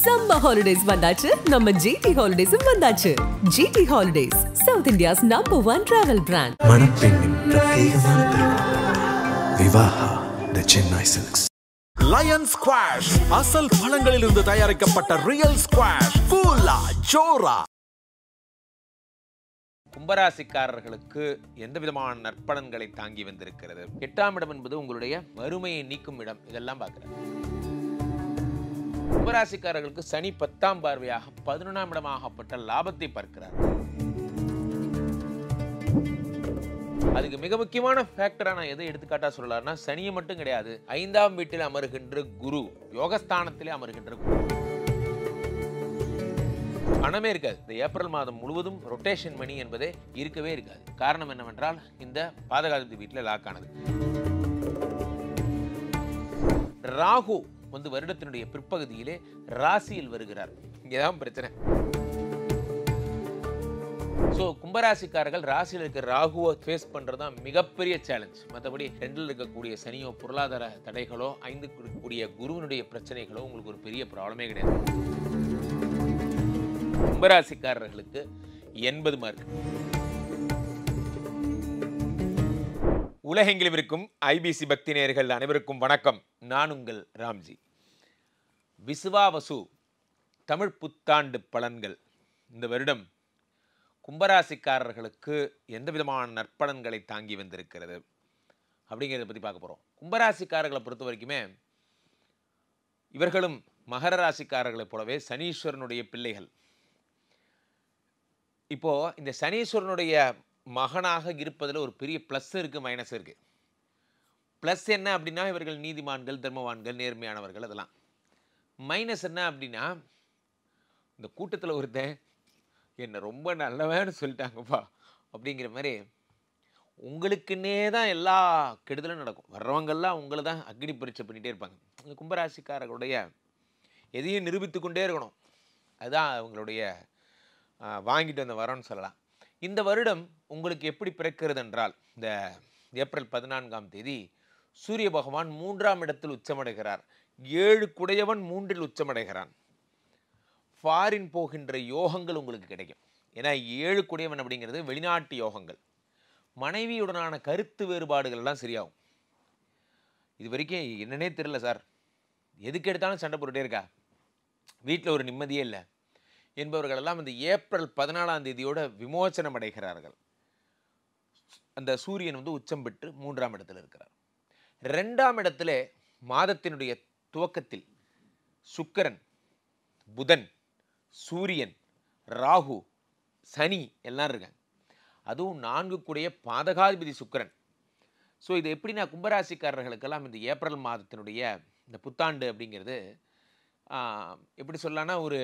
Summer holidays வந்தாச்சு நம்ம GT Holidays வந்தாச்சு GT Holidays South India's #1 travel brand மணப்பெண்ணின் பிரத்யேகமான திருமணம் Vivaha the Chennai Silks Lion Squash அசல் பழங்களிலிருந்து தயாரிக்கப்பட்ட ரியல் ஸ்குவாஷ் கூலா ஜோரா. கும்பராசிக்காரர்களுக்கு எந்த விதமான நற்பலன்களை தாங்கி வந்திருக்கிறது? 8ஆம் இடம் என்பது உங்களுடைய வறுமையை நீக்கும் இடம். இதெல்லாம் பார்க்கிறேன். கும்பராசிக்காரர்களுக்கு சனி 10ஆம் பார்வையாக 11ஆம் இடமாகப்பட்ட லாபத்தை பார்க்கிறார். அதுக்கு மிக முக்கியமான ஃபேக்டரா நான் எதை எடுத்துக்காட்டா சொல்லலாம்னா, சனியை மட்டும் கிடையாது, 5ஆம் வீட்டில் அமர்கின்ற குரு, யோகஸ்தானத்திலே அமர்கின்ற குரு. பணமே இருக்காது. இந்த ஏப்ரல் மாதம் முழுவதும் ரொட்டேஷன் மணி என்பதே இருக்கவே இருக்காது. காரணம் என்னவென்றால், இந்த பாதகாதிபதி வீட்டில் லாக் ஆனது. ராகு வந்து வருடத்தினுடைய பிற்பகுதியிலே ராசியில் வருகிறார். இங்கேதான் பிரச்சனை. ஸோ கும்பராசிக்காரர்கள் ராசியில் இருக்கிற ராகுவை ஃபேஸ் பண்ணுறதுதான் மிகப்பெரிய சேலஞ்ச். மற்றபடி 2ல் இருக்கக்கூடிய சனியோ, பொருளாதார தடைகளோ, 5 இருக்கக்கூடிய குருவினுடைய பிரச்சனைகளோ உங்களுக்கு ஒரு பெரிய ப்ராப்ளமே கிடையாது. கும்பராசிக்காரர்களுக்கு 80 மார்க். உலகெங்கிலும் இருக்கும் ஐபிசி பக்தி நேயர்கள் அனைவருக்கும் வணக்கம். நான் உங்கள் ராம்ஜி. விசுவாவசு தமிழ் புத்தாண்டு பலன்கள் இந்த வருடம் கும்பராசிக்காரர்களுக்கு எந்த விதமான நற்பலன்களை தாங்கி வந்திருக்கிறது அப்படிங்கிறத பற்றி பார்க்க போகிறோம். கும்பராசிக்காரர்களை பொறுத்த வரைக்குமே இவர்களும் மகர ராசிக்காரர்களைப் போலவே சனீஸ்வரனுடைய பிள்ளைகள். இப்போது இந்த சனீஸ்வரனுடைய மகனாக இருப்பதில் ஒரு பெரிய ப்ளஸ் இருக்குது, மைனஸ் இருக்குது. ப்ளஸ் என்ன அப்படின்னா, இவர்கள் நீதிமான்கள், தர்மவான்கள், நேர்மையானவர்கள். அதெல்லாம். மைனஸ் என்ன அப்படின்னா, இந்த கூட்டத்தில் ஒருத்தன் என்னை ரொம்ப நல்லவேன்னு சொல்லிட்டாங்கப்பா அப்படிங்கிற மாதிரி உங்களுக்குன்னே தான் எல்லா கெடுதலும் நடக்கும். வர்றவங்கெல்லாம் உங்களை தான் அக்னி பரீட்சை பண்ணிகிட்டே இருப்பாங்க. இந்த கும்பராசிக்காரர்களுடைய எதையும் நிரூபித்து கொண்டே இருக்கணும். அதுதான் அவங்களுடைய வாங்கிட்டு வந்த வரம்னு சொல்லலாம். இந்த வருடம் உங்களுக்கு எப்படி பிறக்கிறது என்றால், இந்த ஏப்ரல் 14ஆம் தேதி சூரிய பகவான் 3ஆம் இடத்தில் உச்சமடைகிறார். 7 குடையவன் 3இல் உச்சமடைகிறான். ஃபாரின் போகின்ற யோகங்கள் உங்களுக்கு கிடைக்கும். ஏன்னா 7 குடையவன் அப்படிங்கிறது வெளிநாட்டு யோகங்கள். மனைவியுடனான கருத்து வேறுபாடுகள் எல்லாம் சரியாகும். இது வரைக்கும் என்னன்னே தெரியல சார், எதுக்கு எடுத்தாலும் சண்டை போட்டுட்டே இருக்கா, வீட்டில் ஒரு நிம்மதியே இல்லை என்பவர்கள் எல்லாம் இந்த ஏப்ரல் 14ஆம் தேதியோட விமோசனம் அடைகிறார்கள். அந்த சூரியன் வந்து உச்சம் பெற்று 3ஆம் இடத்தில் இருக்கிறார். 2ஆம் இடத்துல மாதத்தினுடைய துவக்கத்தில் சுக்கிரன், புதன், சூரியன், ராகு, சனி எல்லாம் இருக்காங்க. அதுவும் 4 கூடிய பாதகாதிபதி சுக்கிரன். ஸோ இது எப்படின்னா, கும்பராசிக்காரர்களுக்கெல்லாம் இந்த ஏப்ரல் மாதத்தினுடைய இந்த புத்தாண்டு அப்படிங்கிறது எப்படி சொல்லலாம்னா, ஒரு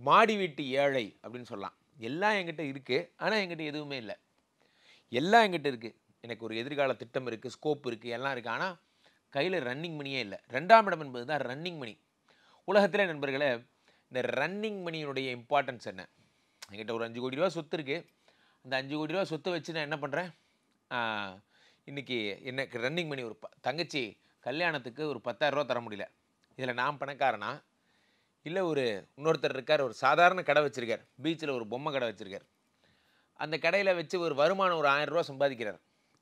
மாடி வீட்டு ஏழை அப்படின்னு சொல்லலாம். எல்லாம் என்கிட்ட இருக்குது, ஆனால் என்கிட்ட எதுவுமே இல்லை. எல்லாம் என்கிட்ட இருக்குது, எனக்கு ஒரு எதிர்கால திட்டம் இருக்குது, ஸ்கோப் இருக்குது, எல்லாம் இருக்குது, ஆனால் கையில் ரன்னிங் மணியே இல்லை. 2ஆம் இடம் என்பது தான் ரன்னிங் மணி. உலகத்தில் நண்பர்களே, இந்த ரன்னிங் மணியினுடைய இம்பார்ட்டன்ஸ் என்ன? என்கிட்ட ஒரு 5 கோடி ரூபா சொத்து இருக்குது. அந்த 5 கோடி ரூபா சொத்தை வச்சு நான் என்ன பண்ணுறேன்? இன்றைக்கி எனக்கு ரன்னிங் மணி, ஒரு தங்கச்சி கல்யாணத்துக்கு ஒரு 10,000 ரூபா தர முடியல. இதில் நான் பணக்காரனா? இல்லை ஒரு இன்னொருத்தர் இருக்கார், ஒரு சாதாரண கடை வச்சுருக்கார், பீச்சில் ஒரு பொம்மை கடை வச்சுருக்கார். அந்த கடையில் வச்சு ஒரு வருமானம் ஒரு 1000 ரூபா சம்பாதிக்கிறார்.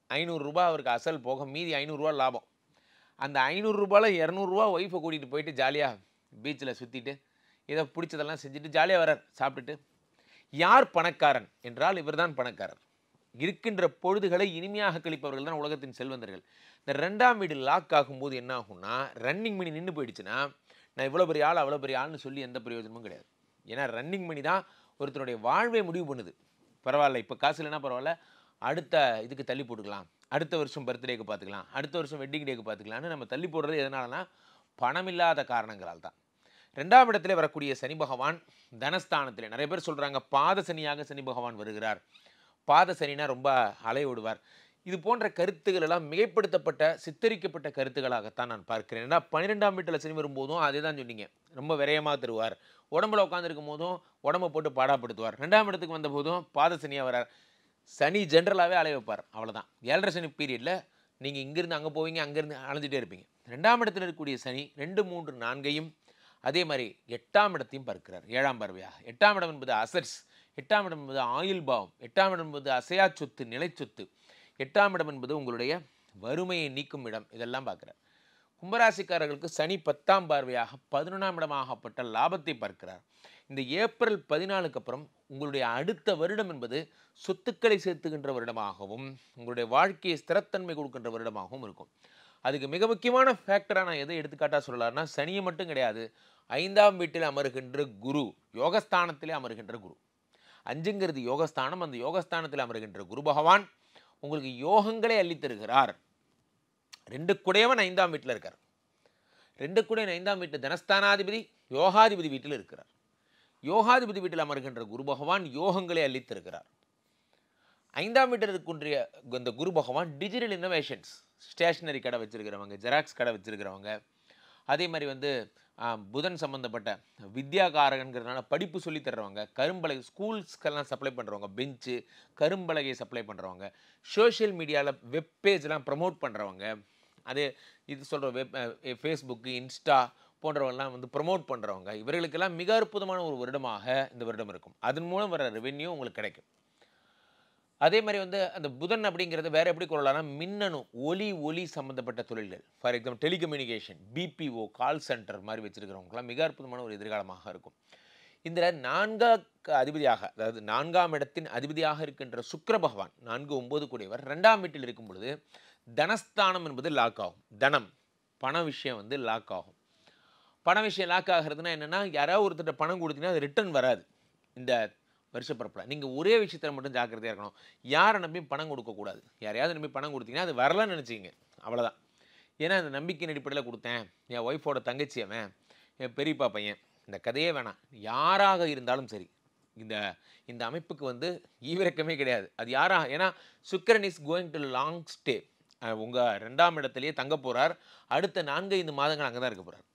500 ரூபா அவருக்கு அசல் போக மீதி 500 ரூபா லாபம். அந்த 500 ரூபாயில் 200 ரூபா ஒய்ஃபை கூட்டிகிட்டு போயிட்டு ஜாலியாக பீச்சில் சுற்றிட்டு ஏதோ பிடிச்சதெல்லாம் செஞ்சுட்டு ஜாலியாக வரார் சாப்பிட்டுட்டு. யார் பணக்காரன் என்றால் இவர் தான் பணக்காரர். இருக்கின்ற பொழுதுகளை இனிமையாக கழிப்பவர்கள் தான் உலகத்தின் செல்வந்தர்கள். இந்த 2ஆம் வீடு லாக் ஆகும்போது என்ன ஆகும்னா, ரன்னிங் மணி நின்று போயிடுச்சுன்னா, நான் இவ்வளோ பெரிய ஆள் அவ்வளோ பெரிய ஆள்னு சொல்லி எந்த பிரயோஜனமும் கிடையாது. ஏன்னா ரன்னிங் மணி தான் ஒருத்தருடைய வாழ்வை முடிவு பண்ணுது. பரவாயில்ல, இப்போ காசு இல்லைன்னா பரவாயில்ல, அடுத்த இதுக்கு தள்ளி போட்டுக்கலாம், அடுத்த வருஷம் பர்த்டேக்கு பார்த்துக்கலாம், அடுத்த வருஷம் வெட்டிங் டேக்கு பார்த்துக்கலான்னு நம்ம தள்ளி போடுறது எதனாலனா, பணமில்லாத காரணங்களால் தான். 2ஆம் இடத்துல வரக்கூடிய சனி பகவான் தனஸ்தானத்திலே, நிறைய பேர் சொல்கிறாங்க பாத சனியாக சனி பகவான் வருகிறார், பாத சனினா ரொம்ப அலைய விடுவார். இது போன்ற கருத்துக்கள் எல்லாம் மிகைப்படுத்தப்பட்ட, சித்தரிக்கப்பட்ட கருத்துக்களாகத்தான் நான் பார்க்கிறேன். ஏன்னா 12ஆம் வீட்டில் சனி வரும்போதும் அதே தான் சொன்னீங்க, ரொம்ப விரயமாக தருவார். உடம்புல உட்காந்துருக்கும் போதும் உடம்பை போட்டு பாடாப்படுத்துவார். 2ஆம் இடத்துக்கு வந்த போதும் பாத சனியாக வரார். சனி ஜென்ரலாகவே அலைய வைப்பார். அவ்வளோதான். 7.5 சனி பீரியடில் நீங்கள் இங்கேருந்து அங்கே போவீங்க, அங்கேருந்து அலைஞ்சிட்டே இருப்பீங்க. 2ஆம் இடத்துல இருக்கக்கூடிய சனி 2, 3, 4ஐயும் அதே மாதிரி 8ஆம் இடத்தையும் பார்க்கிறார் 7ஆம் பார்வையாக. 8ஆம் இடம் என்பது அசட்ஸ், 8ஆம் இடம் என்பது ஆயுள் பாவம், 8ஆம் இடம் என்பது அசையா சொத்து, நிலை சொத்து, 8ஆம் இடம் என்பது உங்களுடைய வறுமையை நீக்கும் இடம். இதெல்லாம் பார்க்கிறார். கும்பராசிக்காரர்களுக்கு சனி 10ஆம் பார்வையாக 11ஆம் இடமாகப்பட்ட லாபத்தை பார்க்கிறார். இந்த ஏப்ரல் 14க்கு அப்புறம் உங்களுடைய அடுத்த வருடம் என்பது சொத்துக்களை சேர்த்துக்கின்ற வருடமாகவும் உங்களுடைய வாழ்க்கையை ஸ்திரத்தன்மை கொடுக்கின்ற வருடமாகவும் இருக்கும். அதுக்கு மிக முக்கியமான ஃபேக்டராக நான் எதை எடுத்துக்காட்டாக சொல்லலாம்னா, சனியை மட்டும் கிடையாது, 5ஆம் வீட்டில் அமருகின்ற குரு, யோகஸ்தானத்திலே அமருகின்ற குரு. 5ங்கிறது யோகஸ்தானம். அந்த யோகஸ்தானத்தில் அமருகின்ற குரு பகவான் உங்களுக்கு யோகங்களை அள்ளித்தருகிறார். 2 குடையவன் 5ஆம் வீட்டில் இருக்கார். 2 குடையவன் 5ஆம் வீட்டில் தனஸ்தானாதிபதி யோகாதிபதி வீட்டில் இருக்கிறார். யோகாதிபதி வீட்டில் அமருகின்ற குரு பகவான் யோகங்களை அள்ளித்திருக்கிறார். 5ஆம் வீட்டில் இருக்கக்கூடிய இந்த குரு பகவான் டிஜிட்டல் இன்னோவேஷன்ஸ், ஸ்டேஷனரி கடை வச்சிருக்கிறவங்க, ஜெராக்ஸ் கடை வச்சிருக்கிறவங்க, அதே மாதிரி வந்து புதன் சம்மந்தப்பட்ட வித்யாகாரகங்கிறதுனால படிப்பு சொல்லி தர்றவங்க, கரும்பலகை ஸ்கூல்ஸ்க்கெல்லாம் சப்ளை பண்ணுறவங்க, பெஞ்சு கரும்பலகையை சப்ளை பண்ணுறவங்க, சோஷியல் மீடியாவில் வெப் பேஜ்லாம் ப்ரமோட் பண்ணுறவங்க, அது இது சொல்கிற ஃபேஸ்புக்கு, இன்ஸ்டா போன்றவங்கெல்லாம் வந்து ப்ரமோட் பண்ணுறவங்க, இவர்களுக்கெல்லாம் மிக அற்புதமான ஒரு வருடமாக இந்த வருடம் இருக்கும். அதன் மூலம் வர ரெவென்யூ உங்களுக்கு கிடைக்கும். அதே மாதிரி வந்து அந்த புதன் அப்படிங்கிறது வேறு எப்படி கொள்ளலாம்னா, மின்னணு ஒலி சம்மந்தப்பட்ட தொழில்கள், for example telecommunication, BPO, call centre மாதிரி வச்சுருக்கிறவங்களாம் மிக அற்புதமான ஒரு எதிர்காலமாக இருக்கும். இதில் 4ஆம் அதிபதியாக, அதாவது 4ஆம் இடத்தின் அதிபதியாக இருக்கின்ற சுக்கிர பகவான் 4, 9 கூடியவர் 2ஆம் வீட்டில் இருக்கும் பொழுது தனஸ்தானம் என்பது லாக் ஆகும். தனம், பண விஷயம் வந்து லாக் ஆகும். பண விஷயம் லாக் ஆகிறதுனா என்னென்னா, யாராவது ஒருத்தர் பணம் கொடுத்தீங்கன்னா அது ரிட்டர்ன் வராது. இந்த வருஷப்பிறப்பில் நீங்கள் ஒரே விஷயத்தில் மட்டும் ஜாக்கிரதையாக இருக்கணும். யாரை நம்பி பணம் கொடுக்கக்கூடாது. யாரையாவது நம்பி பணம் கொடுத்தீங்கன்னா அது வரலன்னு நினச்சிங்க, அவ்வளோதான். ஏன்னா அந்த நம்பிக்கையின் அடிப்படையில் கொடுத்தேன், என் ஒய்ஃபோட தங்கச்சி அவன், என் பெரியப்பா பையன், இந்த கதையே வேணாம். யாராக இருந்தாலும் சரி, இந்த அமைப்புக்கு வந்து ஈவிரக்கமே கிடையாது. அது யாராக, ஏன்னா சுக்கிரன் is going to long stay. உங்கள் 2ஆம் இடத்துலையே தங்க போகிறார். அடுத்த 4-5 மாதங்கள் அங்கே தான் இருக்க போகிறார்.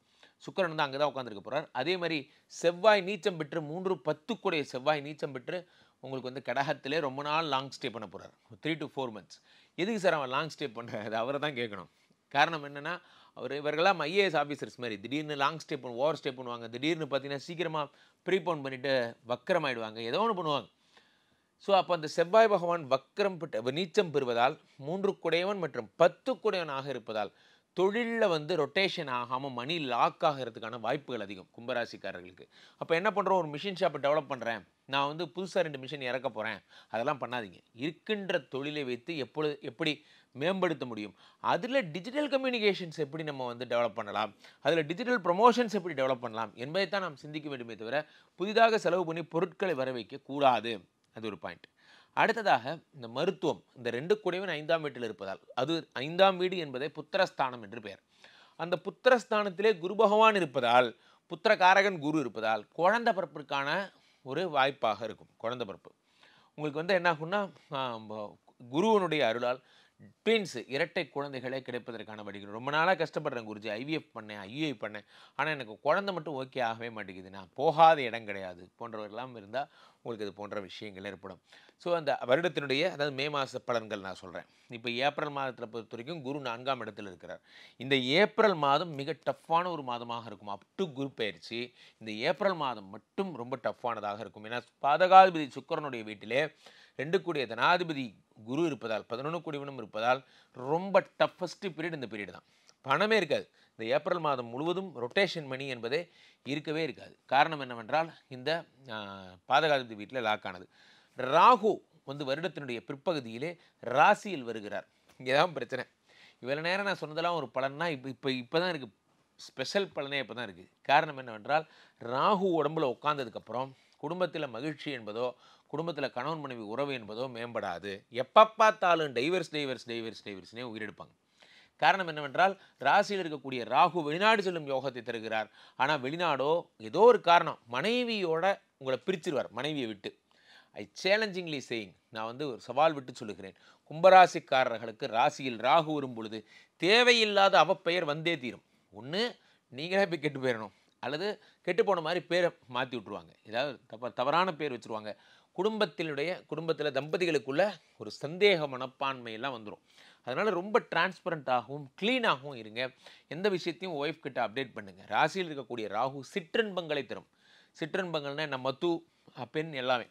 சுக்கிரன் வந்து அங்கே தான் உட்காந்துருக்க போகிறார். அதே மாதிரி செவ்வாய் நீச்சம் பெற்று 3-10 கூடிய செவ்வாய் நீச்சம் பெற்று உங்களுக்கு வந்து கடகத்திலே ரொம்ப நாள் லாங் ஸ்டே பண்ண போகிறார். 3 to 4 months. எதுக்கு சார் அவன் லாங் ஸ்டே பண்ணுறது? அவரை தான் கேட்கணும். காரணம் என்னென்னா, இவர்களாம் ஐஏஎஸ் ஆஃபீஸர்ஸ் மாதிரி திடீர்னு லாங் ஸ்டே ஓவர் ஸ்டே பண்ணுவாங்க. திடீர்னு பார்த்தீங்கன்னா சீக்கிரமாக ப்ரீபோன் பண்ணிவிட்டு வக்கரமாயிடுவாங்க, ஏதோ ஒன்று பண்ணுவாங்க. ஸோ அப்போ அந்த செவ்வாய் பகவான் வக்கரம் பெற்ற நீச்சம் பெறுவதால் 3 குடையவன் மற்றும் 10 குடையவனாக இருப்பதால் தொழிலில் வந்து ரொட்டேஷன் ஆகாமல் மணி லாக் ஆகிறதுக்கான வாய்ப்புகள் அதிகம் கும்பராசிக்காரர்களுக்கு. அப்போ என்ன பண்ணுறோம், ஒரு மிஷின் ஷாப்பை டெவலப் பண்ணுறேன், நான் வந்து புதுசாக 2 மிஷின் இறக்க போகிறேன், அதெல்லாம் பண்ணாதீங்க. இருக்கின்ற தொழிலை வைத்து எப்படி மேம்படுத்த முடியும், அதில் டிஜிட்டல் கம்யூனிகேஷன்ஸ் எப்படி நம்ம வந்து டெவலப் பண்ணலாம், அதில் டிஜிட்டல் ப்ரொமோஷன்ஸ் எப்படி டெவலப் பண்ணலாம் என்பதை தான் நாம் சிந்திக்க வேண்டுமே தவிர புதிதாக செலவு பண்ணி பொருட்களை வர வைக்கக்கூடாது. அது ஒரு பாயிண்ட். அடுத்ததாக இந்த மருத்துவம், இந்த 2 குடையவன் 5ஆம் வீட்டில் இருப்பதால், அது 5ஆம் வீடு என்பதை புத்திரஸ்தானம் என்று பெயர். அந்த புத்திரஸ்தானத்திலே குரு பகவான் இருப்பதால், புத்திரகாரகன் குரு இருப்பதால் குழந்தை பிறப்பிற்கான ஒரு வாய்ப்பாக இருக்கும். குழந்தை பிறப்பு உங்களுக்கு வந்து என்ன ஆகும்னா, குருவனுடைய அருளால் ட்வின்ஸ் இரட்டை குழந்தைகளே கிடைப்பதற்கான வழிகள். ரொம்ப நாளாக கஷ்டப்படுறேன் குருஜி, ஐவிஎஃப் பண்ணேன், ஐயுஐ பண்ணேன், ஆனால் எனக்கு குழந்தை மட்டும் ஓகே ஆகவே மாட்டேங்குது, நான் போகாத இடம் கிடையாது போன்றவர்களாம் இருந்தால் உங்களுக்கு இது போன்ற விஷயங்கள் ஏற்படும். ஸோ அந்த வருடத்தினுடைய, அதாவது மே மாத பலன்கள் நான் சொல்கிறேன். இப்போ ஏப்ரல் மாதத்தில் பொறுத்த வரைக்கும் குரு 4ஆம் இடத்தில் இருக்கிறார். இந்த ஏப்ரல் மாதம் மிக டஃப்பான ஒரு மாதமாக இருக்கும். அப் டு குரு பயிற்சி இந்த ஏப்ரல் மாதம் மட்டும் ரொம்ப டஃப்பானதாக இருக்கும். ஏன்னா பாதகாதிபதி சுக்கிரனுடைய வீட்டிலே 2 கூடிய தனாதிபதி குரு இருப்பதால், 11 கூடியவனும் இருப்பதால் ரொம்ப டஃபஸ்ட் பீரியட் இந்த பீரியட் தான். பணமே இருக்காது. இந்த ஏப்ரல் மாதம் முழுவதும் ரொட்டேஷன் மணி என்பதே இருக்கவே இருக்காது. காரணம் என்னவென்றால் இந்த பாதகாதிபதி வீட்டில் லாக் ஆனது. ராகு வந்து வருடத்தினுடைய பிற்பகுதியிலே ராசியில் வருகிறார். இங்கே தான் பிரச்சனை. இவ்வளோ நேரம் நான் சொன்னதெல்லாம் ஒரு பலன்னா இப்போ தான் இருக்குது, ஸ்பெஷல் பலனே இப்போ தான் இருக்குது. காரணம் என்னவென்றால் ராகு உடம்புல உட்கார்ந்ததுக்கப்புறம் குடும்பத்தில் மகிழ்ச்சி என்பதோ, குடும்பத்தில் கணவன் மனைவி உறவு என்பதோ மேம்படாது. எப்போ பார்த்தாலும் டைவர்ஸ்னே உயிரெடுப்பாங்க. காரணம் என்னவென்றால் ராசியில் இருக்கக்கூடிய ராகு வெளிநாடு செல்லும் யோகத்தை தருகிறார். ஆனால் வெளிநாடோ ஏதோ ஒரு காரணம் மனைவியோட உங்களை பிரிச்சிருவார். மனைவியை விட்டு சேலஞ்சிங்லி சேயிங், நான் வந்து ஒரு சவால் விட்டு சொல்லுகிறேன், கும்பராசிக்காரர்களுக்கு ராசியில் ராகு வரும் பொழுது தேவையில்லாத அவப்பெயர் வந்தே தீரும். ஒன்று நீங்களே போய் கெட்டு போயிடணும், அல்லது கெட்டு போன மாதிரி பேரை மாற்றி விட்ருவாங்க, ஏதாவது தவறான பேர் வச்சுருவாங்க. குடும்பத்தில் தம்பதிகளுக்குள்ள ஒரு சந்தேக மனப்பான்மையெல்லாம் வந்துடும். அதனால் ரொம்ப டிரான்ஸ்பரண்ட்டாகவும் க்ளீனாகவும் இருங்க. எந்த விஷயத்தையும் ஒய்ஃப் கிட்ட அப்டேட் பண்ணுங்கள். ராசியில் இருக்கக்கூடிய ராகு சிற்றின்பங்களை தரும். சிற்றின்பங்கள்னால் என்ன, மத்து, பெண் எல்லாமே.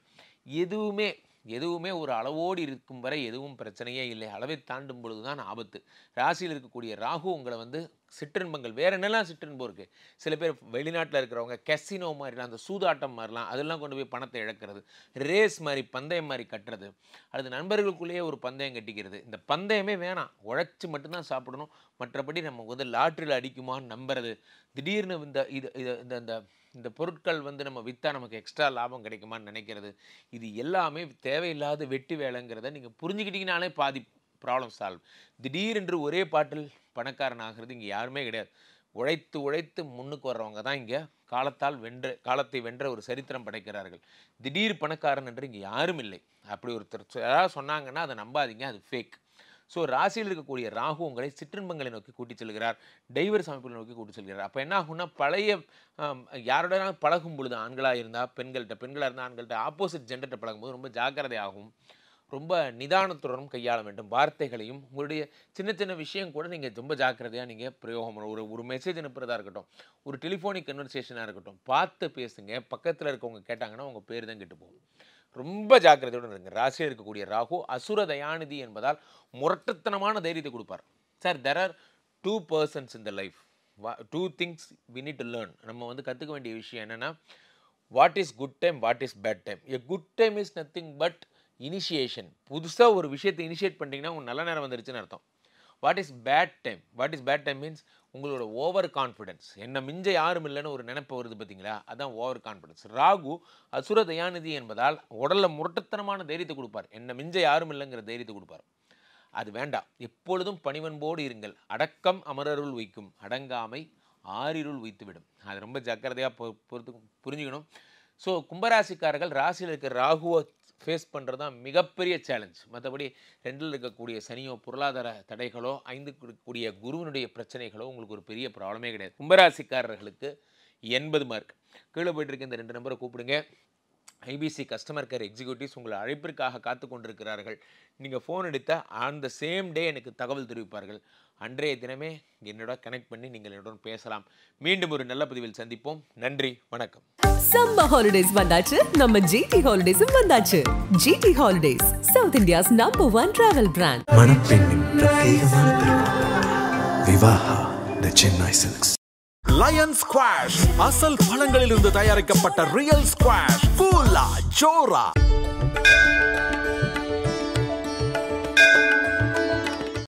எதுவுமே ஒரு அளவோடு இருக்கும் வரை எதுவும் பிரச்சனையே இல்லை. அளவை தாண்டும் பொழுது தான் ஆபத்து. ராசியில் இருக்கக்கூடிய ராகு உங்களை வந்து சிற்றின்பங்கள், வேறு என்னெல்லாம் சிற்றின்பம் இருக்குது. சில பேர் வெளிநாட்டில் இருக்கிறவங்க கெசினோ மாதிரிலாம், அந்த சூதாட்டம் மாதிரிலாம், அதெல்லாம் கொண்டு போய் பணத்தை இழக்கிறது, ரேஸ் மாதிரி பந்தயம் மாதிரி கட்டுறது, அடுத்து நண்பர்களுக்குள்ளேயே ஒரு பந்தயம் கட்டிக்கிறது. இந்த பந்தயமே வேணாம், உழைச்சி மட்டும்தான் சாப்பிடணும். மற்றபடி நம்ம வந்து லாட்ரியில் அடிக்குமான்னு நம்புறது, திடீர்னு இந்த பொருட்கள் வந்து நம்ம விற்றா நமக்கு எக்ஸ்ட்ரா லாபம் கிடைக்குமான்னு நினைக்கிறது, இது எல்லாமே தேவையில்லாத வெட்டி வேலைங்கிறத நீங்கள் புரிஞ்சுக்கிட்டீங்கனாலே பாதி ப்ராப்ளம் சால்வ். திடீரென்று ஒரே பாட்டில் பணக்காரன் ஆகிறது இங்கே யாருமே கிடையாது. உழைத்து முன்னுக்கு வர்றவங்க தான் இங்கே காலத்தை வென்ற ஒரு சரித்திரம் படைக்கிறார்கள். திடீர் பணக்காரன் என்று இங்கே யாரும் இல்லை. அப்படி ஒருத்தர் யாராவது சொன்னாங்கன்னா அதை நம்பாதீங்க, அது ஃபேக். ஸோ ராசியில் இருக்கக்கூடிய ராகு உங்களை சிற்றின்பங்களை நோக்கி கூட்டி செல்கிறார், டைவர்ஸ் அமைப்புகளை நோக்கி கூட்டி செல்கிறார். அப்போ என்ன ஆகும்னா, பழைய யாரோட பழகும் பொழுது, ஆண்களாக இருந்தால் பெண்களாக இருந்தால் ஆண்கள்கிட்ட, ஆப்போசிட் ஜெண்டர்கிட்ட பழகும்போது ரொம்ப ஜாக்கிரதையாகவும் ரொம்ப நிதானத்துடனும் கையாள வேண்டும். வார்த்தைகளையும் உங்களுடைய சின்ன விஷயம் கூட நீங்கள் ரொம்ப ஜாக்கிரதையாக நீங்கள் பிரயோகம் ஒரு மெசேஜ் அனுப்புறதா இருக்கட்டும், ஒரு டெலிஃபோனிக் கன்வர்சேஷனாக இருக்கட்டும், பார்த்து பேசுங்க. பக்கத்தில் இருக்கவங்க கேட்டாங்கன்னா உங்கள் பேர் தான் கெட்டு போகும். ரொம்ப ஜாக்கிரதையுடன் இருங்க. ராசியில் இருக்கக்கூடிய ராகு அசுர தயாநிதி என்பதால் முரட்டுத்தனமான தைரியத்தை கொடுப்பார். Sir, there are 2 persons in the life, 2 things we need to learn. நம்ம வந்து கற்றுக்க வேண்டிய விஷயம் என்னென்னா, what is good time, what is bad time. A good time is nothing but initiation. புதுசாக ஒரு விஷயத்தை இனிஷியேட் பண்ணிட்டீங்கன்னா உங்கள் நல்ல நேரம் வந்துருச்சுன்னு அர்த்தம். What is bad time means உங்களோட ஓவர் கான்ஃபிடென்ஸ். என்ன மிஞ்ச யாரும் இல்லைன்னு ஒரு நினைப்பு வருது பார்த்தீங்களா, அதுதான் ஓவர் கான்ஃபிடென்ஸ். ராகு அசுர தயாநிதி என்பதால் உடலில் முரட்டுத்தனமான தைரியத்தை கொடுப்பார். என்ன மிஞ்ச யாரும் இல்லைங்கிற தைரியத்தை கொடுப்பார். அது வேண்டாம். எப்பொழுதும் பணிவன்போடு இருங்கள். அடக்கம் அமரருள் வைக்கும், அடங்காமை ஆறிருள் வைத்துவிடும். அது ரொம்ப ஜாக்கிரதையாக புரிஞ்சுக்கணும். ஸோ கும்பராசிக்காரர்கள் ராசியில் இருக்கிற ராகுவை ஃபேஸ் பண்ணுறது தான் மிகப்பெரிய சேலஞ்ச். மற்றபடி 2ல் இருக்கக்கூடிய சனியோ, பொருளாதார தடைகளோ, 5 இருக்கக்கூடிய குருவினுடைய பிரச்சனைகளோ உங்களுக்கு ஒரு பெரிய ப்ராப்ளமே கிடையாது. கும்பராசிக்காரர்களுக்கு 80 மார்க். கீழே போய்ட்டு இருக்க இந்த 2 நம்பரை கூப்பிடுங்க. ஐபிசி கஸ்டமர் கேர் எக்ஸிக்யூட்டிவ்ஸ் உங்களை அழைப்பிற்காக காத்து கொண்டிருக்கிறார்கள். நீங்கள் ஃபோன் எடுத்தால் அந்த சேம் டே எனக்கு தகவல் தெரிவிப்பார்கள். அன்றைய தினமே என்னோட கனெக்ட் பண்ணி நீங்கள் என்னுடன் பேசலாம். மீண்டும் ஒரு நல்ல பதிவில் சந்திப்போம். நன்றி, வணக்கம். சம்மர் ஹாலிடேஸ் வந்தாச்சு, நம்ம ஜிடி ஹாலிடேஸும் வந்தாச்சு. GT holidays, South India's #1 travel brand. மணப்பெண்ணின் பிரத்யேகமான திருமணம் Vivaha the Chennai Silks. Lion squash அசல் பழங்களிலிருந்து தயாரிக்கப்பட்ட ரியல் ஸ்குவாஷ், கூலா, ஜோரா.